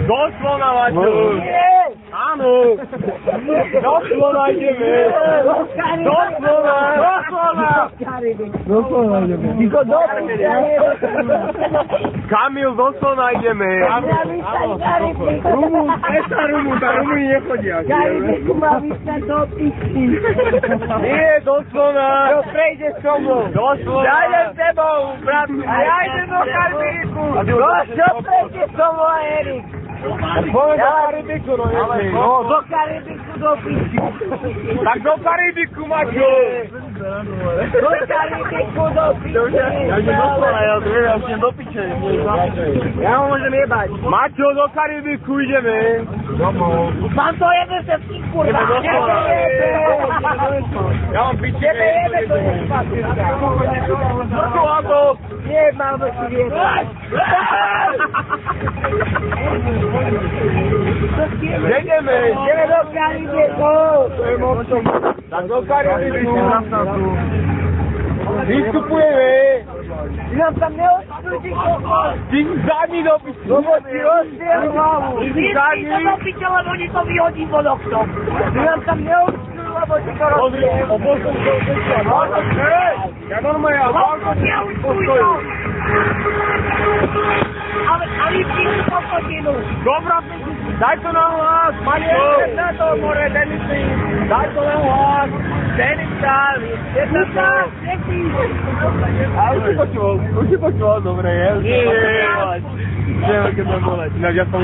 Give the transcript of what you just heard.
Doslova, Maťo! Áno! Doslova ideme! Doslova! Doslova ideme. Kamil, doslova ideme! Rumun, presta Rumun, tá Rumuni nechodia. Karibiku má vysnať do pičky. Nie, doslova! To prejde so mnou. Doslova! Ja idem s tebou, brat. A ja idem do Karibiku. Čo prejde so mnou, Erik? Povedz do Karibiku, no nesmí. Do Karibiku do pičky. Tak do Karibiku, Maťo! Do Karibiku do pičky. Ja idem doslova, ja idem do piče. Ja ho môžem jebať. Maťo, do Karibiku ideme. Mám to jebe se vtip, kurva. Ja mám piče. Tebe jebe to nespatríka. Čo to? Nie, mám to si jebať. Ideme. Ideme do Karibiku. Tak do Karibiku. Vystupujeme. Ty nám tam neodstúdi kokos. Ty zadni do piče. Lebo ti rozdiel hlavu. Ty zadni. Ty do piče, lebo oni to vyhodí pod oknom. Ty nám tam neodstúdi, lebo ti to rozdiel. Ja normálne, ja Postoj. Ale ty si kokotinu. Dobra, daj to na hlas, Maťo. Na to more, Denisy. Daj to na hlas. Denisa, je tam to. A už si počúval, dobre, je? Nie, keď to bolo. Ináč ja som